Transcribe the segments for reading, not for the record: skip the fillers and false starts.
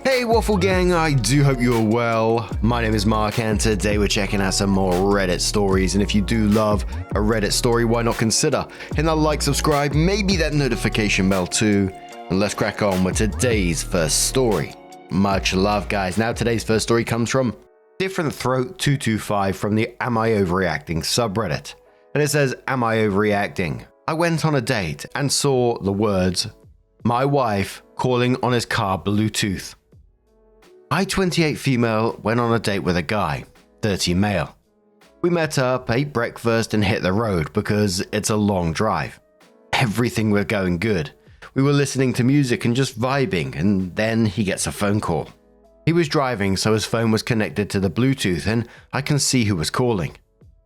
Hey Waffle Gang, I do hope you are well. My name is Mark and today we're checking out some more Reddit stories, and if you do love a Reddit story, why not consider hitting that like, subscribe, maybe that notification bell too, and let's crack on with today's first story. Much love guys. Now today's first story comes from Different Throat 225 from the Am I Overreacting subreddit, and it says, Am I overreacting? I went on a date and saw the words, my wife calling on his car Bluetooth. I, 28 female, went on a date with a guy, 30 male. We met up, ate breakfast and hit the road because it's a long drive. Everything was going good. We were listening to music and just vibing, and then he gets a phone call. He was driving, so his phone was connected to the Bluetooth and I can see who was calling.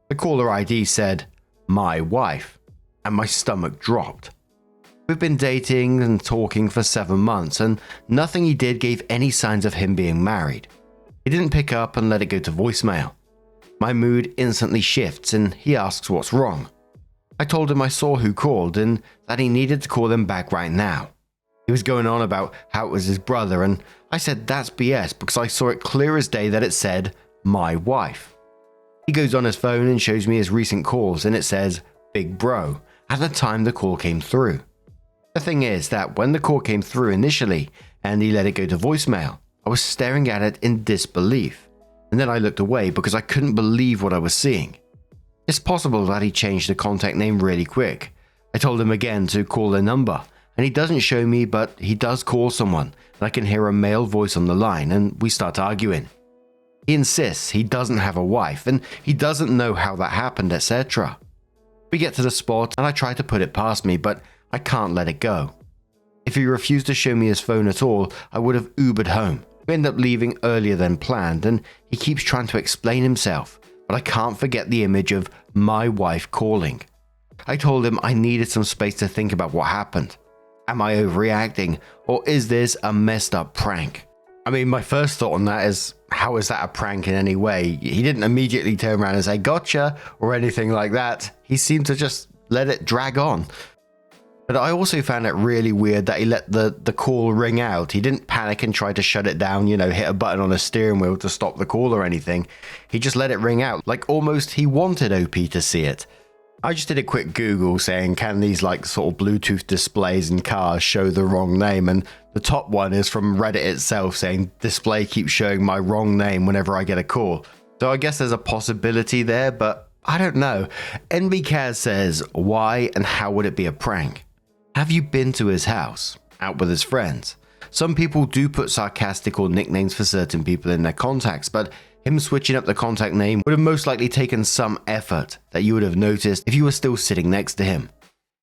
The caller ID said, my wife, and my stomach dropped. We've been dating and talking for 7 months, and nothing he did gave any signs of him being married. He didn't pick up and let it go to voicemail. My mood instantly shifts and he asks what's wrong. I told him I saw who called and that he needed to call him back right now. He was going on about how it was his brother, and I said that's BS because I saw it clear as day that it said, my wife. He goes on his phone and shows me his recent calls, and it says, big bro, at the time the call came through. The thing is that when the call came through initially and he let it go to voicemail, I was staring at it in disbelief, and then I looked away because I couldn't believe what I was seeing. It's possible that he changed the contact name really quick. I told him again to call the number, and he doesn't show me, but he does call someone, and I can hear a male voice on the line, and we start arguing. He insists he doesn't have a wife, and he doesn't know how that happened, etc. We get to the spot, and I try to put it past me, but I can't let it go. If he refused to show me his phone at all, I would have Ubered home. We end up leaving earlier than planned, and he keeps trying to explain himself, but I can't forget the image of my wife calling. I told him I needed some space to think about what happened. Am I overreacting, or is this a messed up prank? I mean, my first thought on that is, how is that a prank in any way? He didn't immediately turn around and say, gotcha, or anything like that. He seemed to just let it drag on. But I also found it really weird that he let the call ring out. He didn't panic and try to shut it down, hit a button on a steering wheel to stop the call or anything. He just let it ring out, like almost he wanted OP to see it. I just did a quick Google saying, can these sort of Bluetooth displays in cars show the wrong name? And the top one is from Reddit itself saying, display keeps showing my wrong name whenever I get a call. So I guess there's a possibility there, but I don't know. NBCaz says, why and how would it be a prank? Have you been to his house? Out with his friends? Some people do put sarcastic or nicknames for certain people in their contacts, but him switching up the contact name would have most likely taken some effort that you would have noticed if you were still sitting next to him.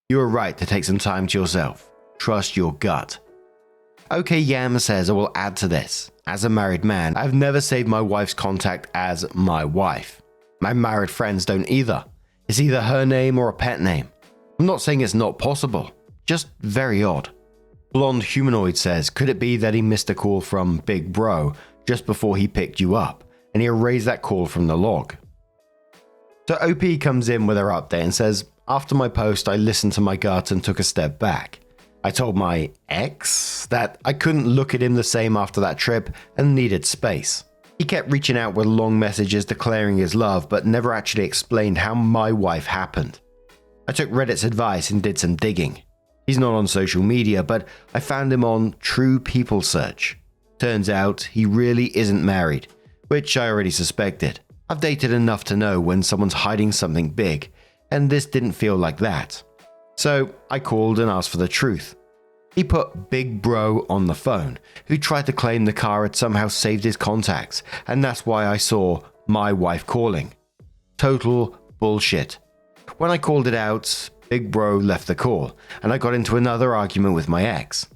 You are right to take some time to yourself. Trust your gut. OK Yam says, I will add to this. As a married man, I've never saved my wife's contact as my wife. My married friends don't either. It's either her name or a pet name. I'm not saying it's not possible. Just very odd. Blonde Humanoid says, could it be that he missed a call from Big Bro just before he picked you up, and he erased that call from the log? So OP comes in with her update and says, after my post, I listened to my gut and took a step back. I told my ex that I couldn't look at him the same after that trip and needed space. He kept reaching out with long messages declaring his love, but never actually explained how my wife happened. I took Reddit's advice and did some digging. He's not on social media, but I found him on True People Search. Turns out he really isn't married, which I already suspected. I've dated enough to know when someone's hiding something big, and this didn't feel like that. So I called and asked for the truth. He put Big Bro on the phone, who tried to claim the car had somehow saved his contacts, and that's why I saw my wife calling. Total bullshit. When I called it out, Big Bro left the call, and I got into another argument with my ex.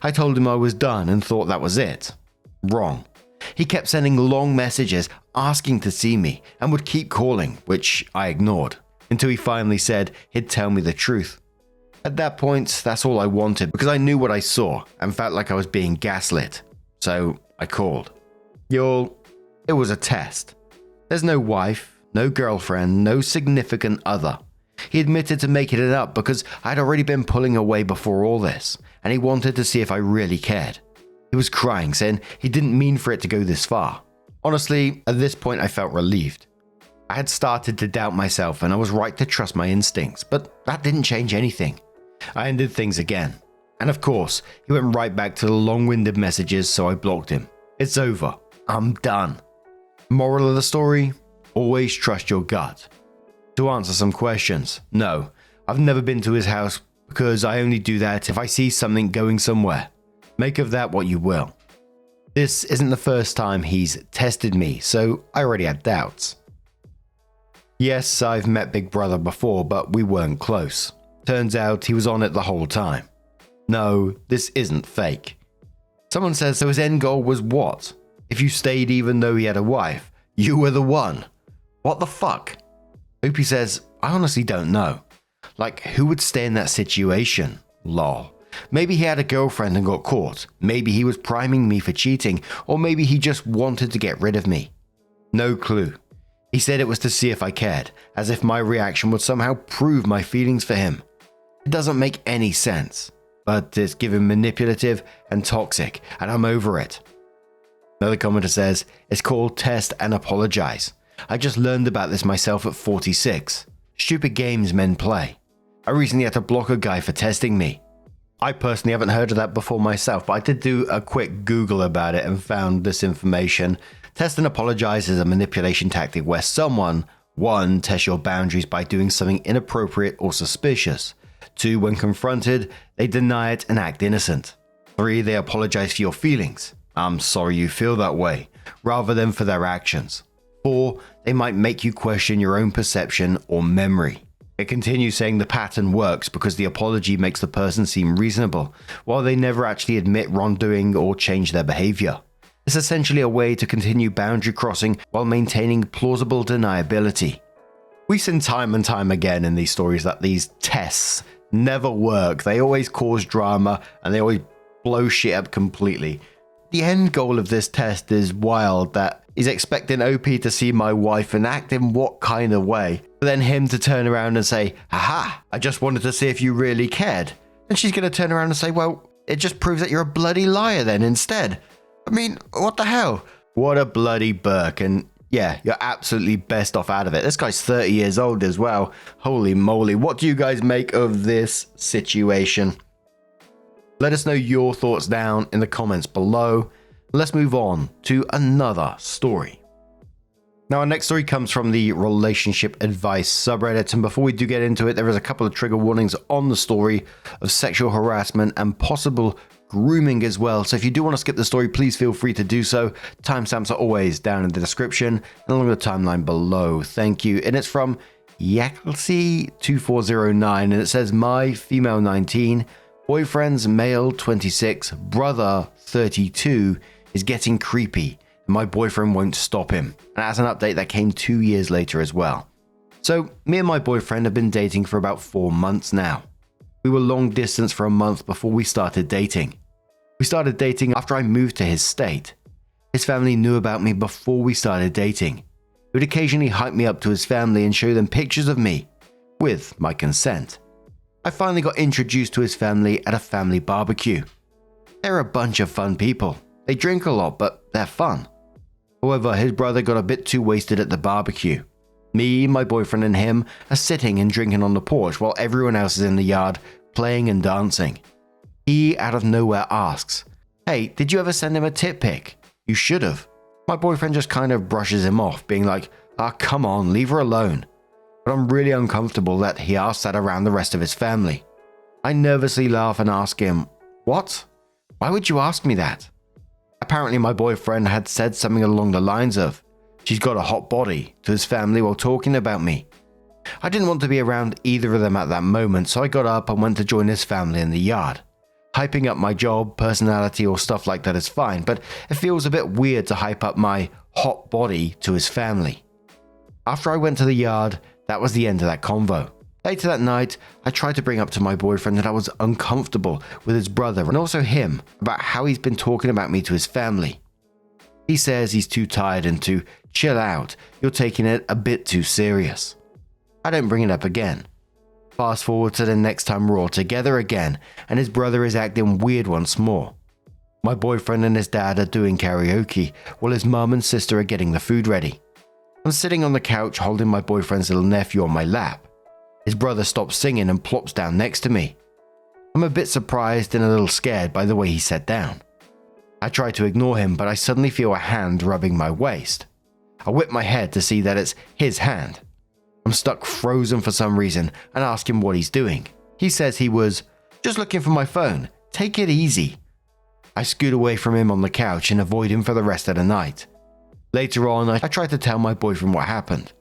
I told him I was done and thought that was it. Wrong. He kept sending long messages asking to see me and would keep calling, which I ignored, until he finally said he'd tell me the truth. At that point, that's all I wanted because I knew what I saw and felt like I was being gaslit. So I called. Y'all, it was a test. There's no wife, no girlfriend, no significant other. He admitted to making it up because I'd already been pulling away before all this, and he wanted to see if I really cared. He was crying, saying he didn't mean for it to go this far. Honestly, at this point I felt relieved. I had started to doubt myself and I was right to trust my instincts, but that didn't change anything. I ended things again. And of course, he went right back to the long-winded messages, so I blocked him. It's over. I'm done. Moral of the story? Always trust your gut. To answer some questions, no, I've never been to his house because I only do that if I see something going somewhere. Make of that what you will. This isn't the first time he's tested me, so I already had doubts. Yes, I've met Big Brother before, but we weren't close. Turns out he was on it the whole time. No, this isn't fake. Someone says, so his end goal was what? If you stayed even though he had a wife, you were the one. What the fuck? Opie says, I honestly don't know. Like, who would stay in that situation? Lol. Maybe he had a girlfriend and got caught. Maybe he was priming me for cheating, or maybe he just wanted to get rid of me. No clue. He said it was to see if I cared, as if my reaction would somehow prove my feelings for him. It doesn't make any sense, but it's given manipulative and toxic, and I'm over it. Another commenter says, it's called test and apologize. I just learned about this myself at 46. Stupid games men play. I recently had to block a guy for testing me. I personally haven't heard of that before myself, but I did do a quick Google about it and found this information. Test and apologize is a manipulation tactic where someone, 1, tests your boundaries by doing something inappropriate or suspicious. 2, when confronted, they deny it and act innocent. 3, they apologize for your feelings. I'm sorry you feel that way, rather than for their actions. 4, they might make you question your own perception or memory. It continues saying the pattern works because the apology makes the person seem reasonable, while they never actually admit wrongdoing or change their behavior. It's essentially a way to continue boundary crossing while maintaining plausible deniability. We've seen time and time again in these stories that these tests never work. They always cause drama and they always blow shit up completely. The end goal of this test is wild, that he's expecting OP to see my wife and act in what kind of way, but then him to turn around and say, haha, I just wanted to see if you really cared. And she's going to turn around and say, well, it just proves that you're a bloody liar then instead. I mean, what the hell? What a bloody Burke. And yeah, you're absolutely best off out of it. This guy's 30 years old as well. Holy moly. What do you guys make of this situation? Let us know your thoughts down in the comments below. Let's move on to another story. Now, our next story comes from the relationship advice subreddit, and before we do get into it, there is a couple of trigger warnings on the story of sexual harassment and possible grooming as well. So if you do want to skip the story, please feel free to do so. Timestamps are always down in the description and along the timeline below. Thank you. And it's from Yakelsi2409, and it says, my female 19, boyfriend's male 26, brother 32 is getting creepy. My boyfriend won't stop him. And that's an update that came 2 years later as well. So me and my boyfriend have been dating for about 4 months now. We were long distance for a month before we started dating. We started dating after I moved to his state. His family knew about me before we started dating. He would occasionally hype me up to his family and show them pictures of me, with my consent. I finally got introduced to his family at a family barbecue. They're a bunch of fun people. They drink a lot, but they're fun. However, his brother got a bit too wasted at the barbecue. Me, my boyfriend, and him are sitting and drinking on the porch while everyone else is in the yard playing and dancing. He, out of nowhere, asks, hey, did you ever send him a tit pic? You should have. My boyfriend just kind of brushes him off, being like, come on, leave her alone. But I'm really uncomfortable that he asked that around the rest of his family. I nervously laugh and ask him, what? Why would you ask me that? Apparently my boyfriend had said something along the lines of, she's got a hot body, to his family while talking about me. I didn't want to be around either of them at that moment, so I got up and went to join his family in the yard. Hyping up my job, personality, or stuff like that is fine, but it feels a bit weird to hype up my hot body to his family. After I went to the yard, that was the end of that convo. Later that night, I tried to bring up to my boyfriend that I was uncomfortable with his brother and also him about how he's been talking about me to his family. He says he's too tired and to chill out, you're taking it a bit too serious. I don't bring it up again. Fast forward to the next time we're all together again and his brother is acting weird once more. My boyfriend and his dad are doing karaoke while his mum and sister are getting the food ready. I'm sitting on the couch holding my boyfriend's little nephew on my lap. His brother stops singing and plops down next to me. I'm a bit surprised and a little scared by the way he sat down. I try to ignore him, but I suddenly feel a hand rubbing my waist. I whip my head to see that it's his hand. I'm stuck frozen for some reason and ask him what he's doing. He says he was just looking for my phone. Take it easy. I scoot away from him on the couch and avoid him for the rest of the night. Later on, I try to tell my boyfriend what happened.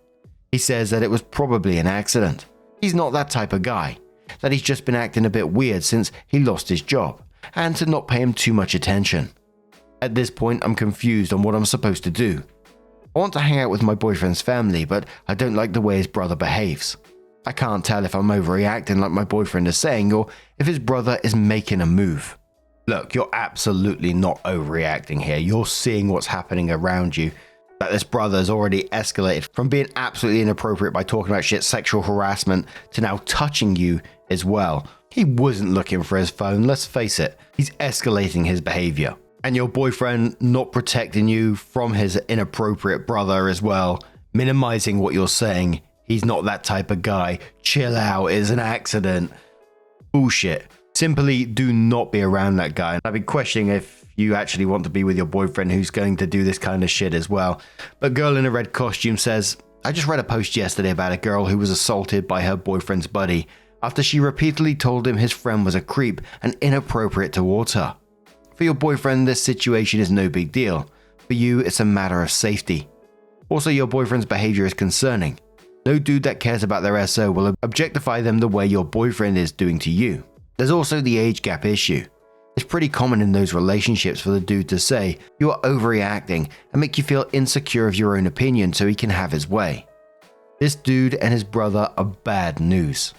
He says that it was probably an accident. He's not that type of guy, that he's just been acting a bit weird since he lost his job, and to not pay him too much attention. At this point, I'm confused on what I'm supposed to do. I want to hang out with my boyfriend's family, but I don't like the way his brother behaves. I can't tell if I'm overreacting like my boyfriend is saying, or if his brother is making a move. Look, you're absolutely not overreacting here. You're seeing what's happening around you. That this brother's already escalated from being absolutely inappropriate by talking about shit, sexual harassment, to now touching you as well. He wasn't looking for his phone, let's face it. He's escalating his behavior. And your boyfriend not protecting you from his inappropriate brother as well, minimizing what you're saying. He's not that type of guy. Chill out, it's an accident. Bullshit. Simply do not be around that guy. I'd be questioning if you actually want to be with your boyfriend who's going to do this kind of shit as well. But girl in a red costume says, I just read a post yesterday about a girl who was assaulted by her boyfriend's buddy after she repeatedly told him his friend was a creep and inappropriate towards her. For your boyfriend, this situation is no big deal. For you, it's a matter of safety. Also, your boyfriend's behavior is concerning. No dude that cares about their SO will objectify them the way your boyfriend is doing to you. There's also the age gap issue. It's pretty common in those relationships for the dude to say you are overreacting and make you feel insecure of your own opinion so he can have his way. This dude and his brother are bad news.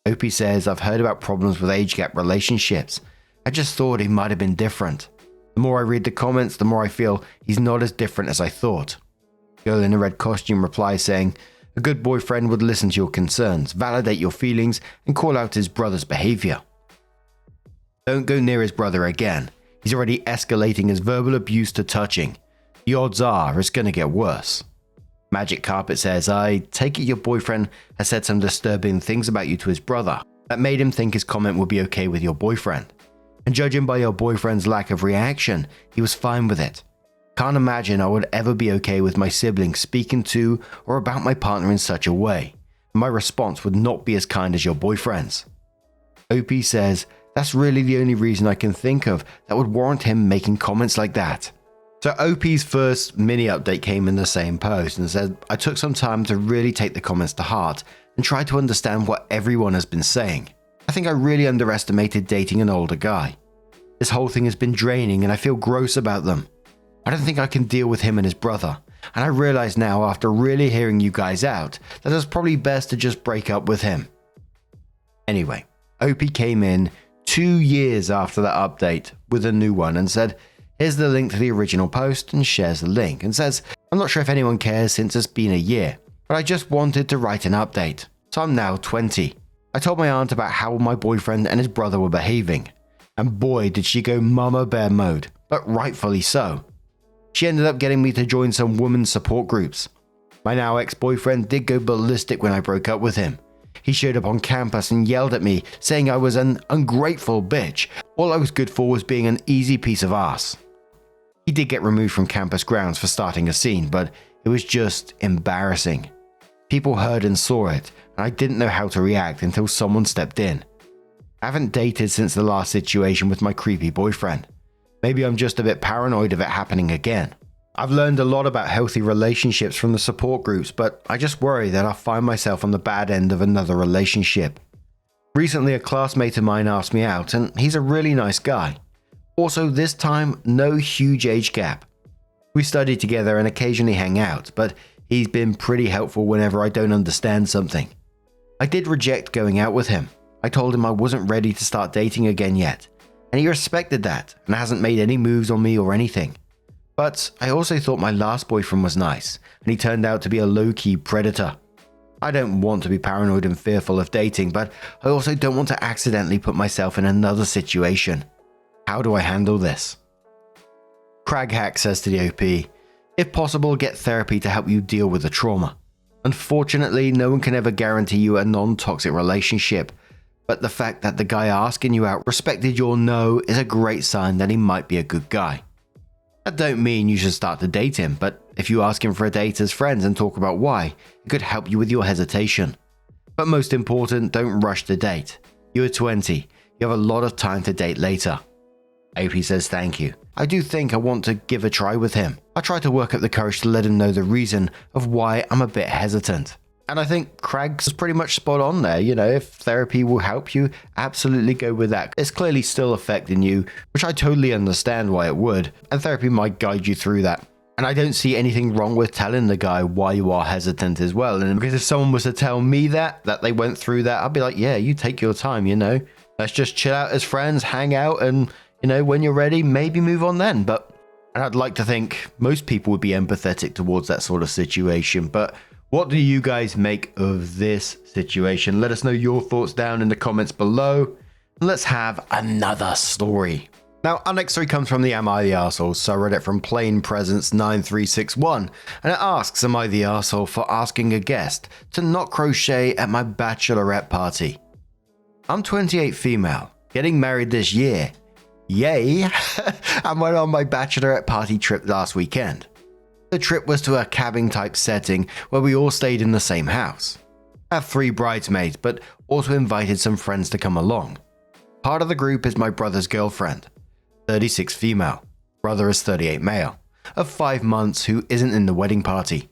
Opie says, I've heard about problems with age gap relationships. I just thought he might have been different. The more I read the comments, the more I feel he's not as different as I thought. Girl in a red costume replies saying, a good boyfriend would listen to your concerns, validate your feelings, and call out his brother's behavior. Don't go near his brother again. He's already escalating his verbal abuse to touching. The odds are it's gonna get worse. Magic Carpet says, I take it your boyfriend has said some disturbing things about you to his brother that made him think his comment would be okay with your boyfriend. And judging by your boyfriend's lack of reaction, he was fine with it. Can't imagine I would ever be okay with my siblings speaking to or about my partner in such a way. My response would not be as kind as your boyfriend's. OP says, that's really the only reason I can think of that would warrant him making comments like that. So OP's first mini update came in the same post and said, I took some time to really take the comments to heart and try to understand what everyone has been saying. I think I really underestimated dating an older guy. This whole thing has been draining and I feel gross about them. I don't think I can deal with him and his brother. And I realize now after really hearing you guys out that it's probably best to just break up with him. Anyway, OP came in 2 years after that update with a new one and said, here's the link to the original post, and shares the link and says, I'm not sure if anyone cares since it's been a year, but I just wanted to write an update. So I'm now 20. I told my aunt about how my boyfriend and his brother were behaving. And boy did she go mama bear mode, but rightfully so. She ended up getting me to join some women's support groups. My now ex-boyfriend did go ballistic when I broke up with him. He showed up on campus and yelled at me, saying I was an ungrateful bitch. All I was good for was being an easy piece of ass. He did get removed from campus grounds for starting a scene, but it was just embarrassing. People heard and saw it, and I didn't know how to react until someone stepped in. I haven't dated since the last situation with my creepy boyfriend. Maybe I'm just a bit paranoid of it happening again. I've learned a lot about healthy relationships from the support groups, but I just worry that I'll find myself on the bad end of another relationship. Recently, a classmate of mine asked me out, and he's a really nice guy. Also, this time, no huge age gap. We study together and occasionally hang out, but he's been pretty helpful whenever I don't understand something. I did reject going out with him. I told him I wasn't ready to start dating again yet, and he respected that and hasn't made any moves on me or anything. But I also thought my last boyfriend was nice, and he turned out to be a low-key predator. I don't want to be paranoid and fearful of dating, but I also don't want to accidentally put myself in another situation. How do I handle this? Craghack says to the OP, if possible, get therapy to help you deal with the trauma. Unfortunately, no one can ever guarantee you a non-toxic relationship, but the fact that the guy asking you out respected your no is a great sign that he might be a good guy. That don't mean you should start to date him, but if you ask him for a date as friends and talk about why, it could help you with your hesitation. But most important, don't rush the date. You are 20, you have a lot of time to date later. AP says thank you. I do think I want to give a try with him. I try to work up the courage to let him know the reason of why I'm a bit hesitant. And I think Craig's pretty much spot on there. You know, if therapy will help you, absolutely go with that. It's clearly still affecting you, which I totally understand why it would. And therapy might guide you through that. And I don't see anything wrong with telling the guy why you are hesitant as well. And because if someone was to tell me that they went through that, I'd be like, yeah, you take your time, you know. Let's just chill out as friends, hang out, and, you know, when you're ready, maybe move on then. But I'd like to think most people would be empathetic towards that sort of situation. But what do you guys make of this situation? Let us know your thoughts down in the comments below. Let's have another story. Now, our next story comes from the Am I the Arsehole subreddit from Plain Presence 9361, and it asks, am I the arsehole for asking a guest to not crochet at my bachelorette party? I'm 28 female, getting married this year. Yay! I went on my bachelorette party trip last weekend. The trip was to a cabin type setting where we all stayed in the same house. I have 3 bridesmaids, but also invited some friends to come along. Part of the group is my brother's girlfriend, 36 female, brother is 38 male, of 5 months who isn't in the wedding party.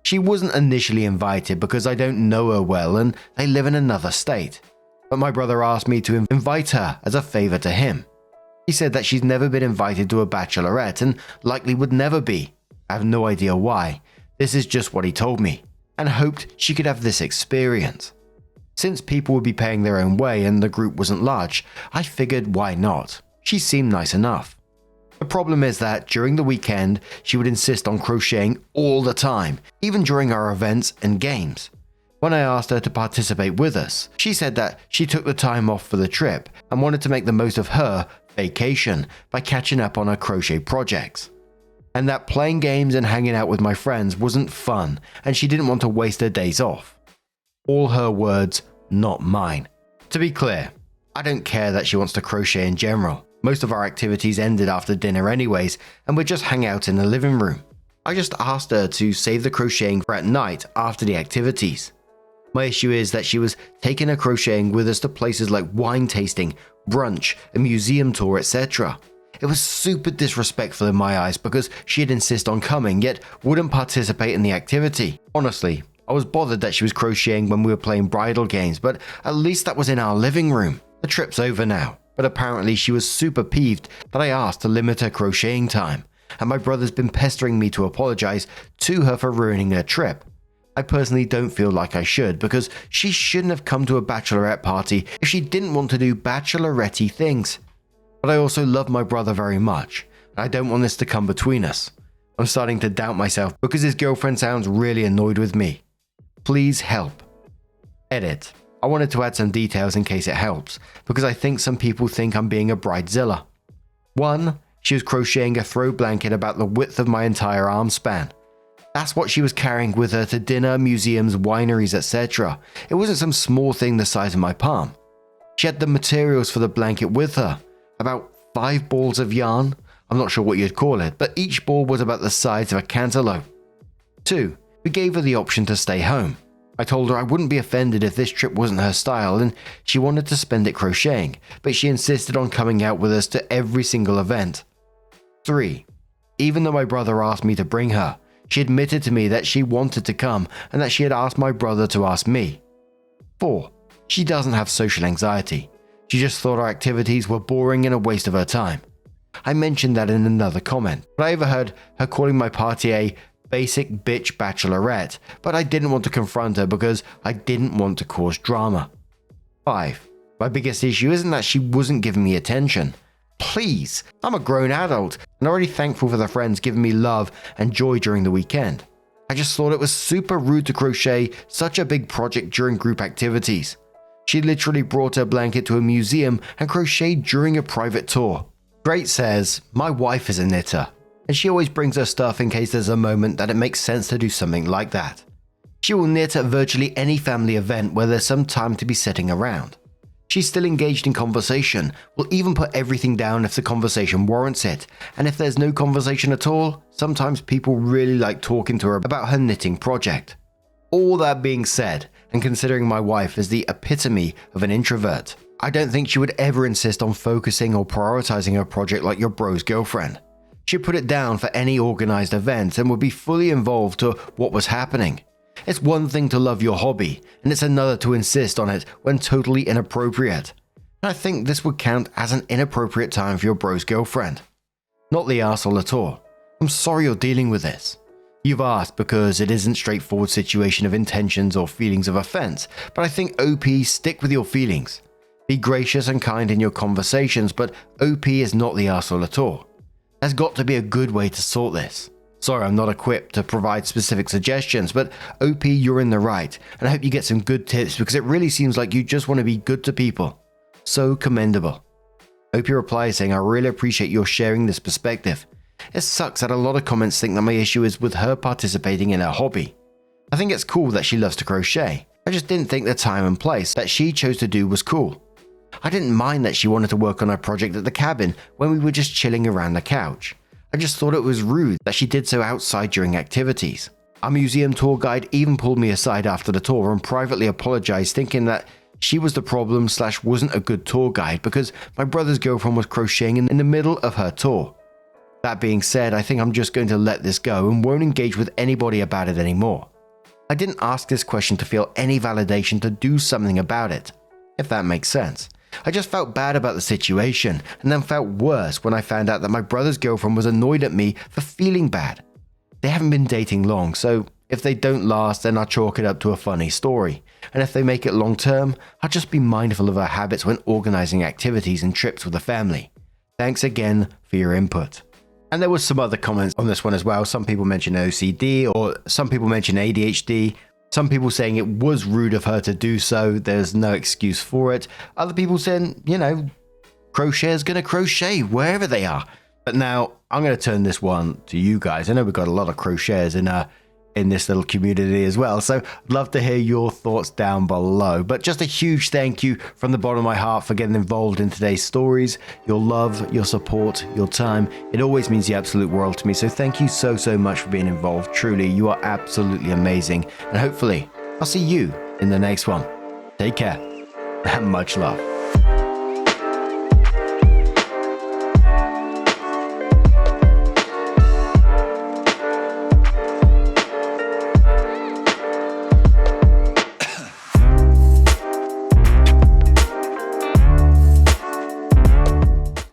She wasn't initially invited because I don't know her well and they live in another state, but my brother asked me to invite her as a favor to him. He said that she's never been invited to a bachelorette and likely would never be. I have no idea why. This is just what he told me, and hoped she could have this experience. Since people would be paying their own way and the group wasn't large, I figured why not? She seemed nice enough. The problem is that during the weekend, she would insist on crocheting all the time, even during our events and games. When I asked her to participate with us, she said that she took the time off for the trip and wanted to make the most of her vacation by catching up on her crochet projects. And that playing games and hanging out with my friends wasn't fun, and she didn't want to waste her days off. All her words, not mine. To be clear, I don't care that she wants to crochet in general. Most of our activities ended after dinner anyways, and we'd just hang out in the living room. I just asked her to save the crocheting for at night after the activities. My issue is that she was taking her crocheting with us to places like wine tasting, brunch, a museum tour, etc. It was super disrespectful in my eyes because she'd insist on coming, yet wouldn't participate in the activity. Honestly, I was bothered that she was crocheting when we were playing bridal games, but at least that was in our living room. The trip's over now, but apparently she was super peeved that I asked to limit her crocheting time, and my brother's been pestering me to apologize to her for ruining her trip. I personally don't feel like I should, because she shouldn't have come to a bachelorette party if she didn't want to do bachelorette-y things. But I also love my brother very much, and I don't want this to come between us. I'm starting to doubt myself because his girlfriend sounds really annoyed with me. Please help. Edit. I wanted to add some details in case it helps, because I think some people think I'm being a bridezilla. 1. She was crocheting a throw blanket about the width of my entire arm span. That's what she was carrying with her to dinner, museums, wineries, etc. It wasn't some small thing the size of my palm. She had the materials for the blanket with her. About 5 balls of yarn. I'm not sure what you'd call it, but each ball was about the size of a cantaloupe. 2. We gave her the option to stay home. I told her I wouldn't be offended if this trip wasn't her style and she wanted to spend it crocheting, but she insisted on coming out with us to every single event. 3. Even though my brother asked me to bring her, she admitted to me that she wanted to come and that she had asked my brother to ask me. 4. She doesn't have social anxiety. She just thought our activities were boring and a waste of her time. I mentioned that in another comment, but I overheard her calling my party a basic bitch bachelorette, but I didn't want to confront her because I didn't want to cause drama. 5. My biggest issue isn't that she wasn't giving me attention. Please, I'm a grown adult and already thankful for the friends giving me love and joy during the weekend. I just thought it was super rude to crochet such a big project during group activities. She literally brought her blanket to a museum and crocheted during a private tour. Great says, my wife is a knitter. and she always brings her stuff in case there's a moment that it makes sense to do something like that. She will knit at virtually any family event where there's some time to be sitting around. She's still engaged in conversation, will even put everything down if the conversation warrants it, and if there's no conversation at all, sometimes people really like talking to her about her knitting project. All that being said, and considering my wife is the epitome of an introvert, I don't think she would ever insist on focusing or prioritizing her project like your bro's girlfriend. She'd put it down for any organized event and would be fully involved to what was happening. It's one thing to love your hobby, and it's another to insist on it when totally inappropriate. And I think this would count as an inappropriate time for your bro's girlfriend. Not the arsehole at all. I'm sorry you're dealing with this. You've asked because it isn't a straightforward situation of intentions or feelings of offense, but I think OP, stick with your feelings. Be gracious and kind in your conversations, but OP is not the arsehole at all. There's got to be a good way to sort this. Sorry, I'm not equipped to provide specific suggestions, but OP, you're in the right, and I hope you get some good tips because it really seems like you just want to be good to people. So commendable. OP replies saying, I really appreciate your sharing this perspective. It sucks that a lot of comments think that my issue is with her participating in her hobby. I think it's cool that she loves to crochet. I just didn't think the time and place that she chose to do was cool. I didn't mind that she wanted to work on her project at the cabin when we were just chilling around the couch. I just thought it was rude that she did so outside during activities. Our museum tour guide even pulled me aside after the tour and privately apologized, thinking that she was the problem / wasn't a good tour guide because my brother's girlfriend was crocheting in the middle of her tour. That being said, I think I'm just going to let this go and won't engage with anybody about it anymore. I didn't ask this question to feel any validation to do something about it, if that makes sense. I just felt bad about the situation and then felt worse when I found out that my brother's girlfriend was annoyed at me for feeling bad. They haven't been dating long, so if they don't last, then I'll chalk it up to a funny story. And if they make it long term, I'll just be mindful of her habits when organizing activities and trips with the family. Thanks again for your input. And there was some other comments on this one as well. Some people mentioned OCD, or some people mentioned ADHD. Some people saying it was rude of her to do so, there's no excuse for it. Other people saying, crochet's gonna crochet wherever they are. But now, I'm gonna turn this one to you guys. I know we've got a lot of crocheters in this little community as well, so I'd love to hear your thoughts down below. But just a huge thank you from the bottom of my heart for getting involved in today's stories. Your love, your support, your time, it always means the absolute world to me, so thank you so much for being involved. Truly, you are absolutely amazing, and hopefully I'll see you in the next one. Take care and much love.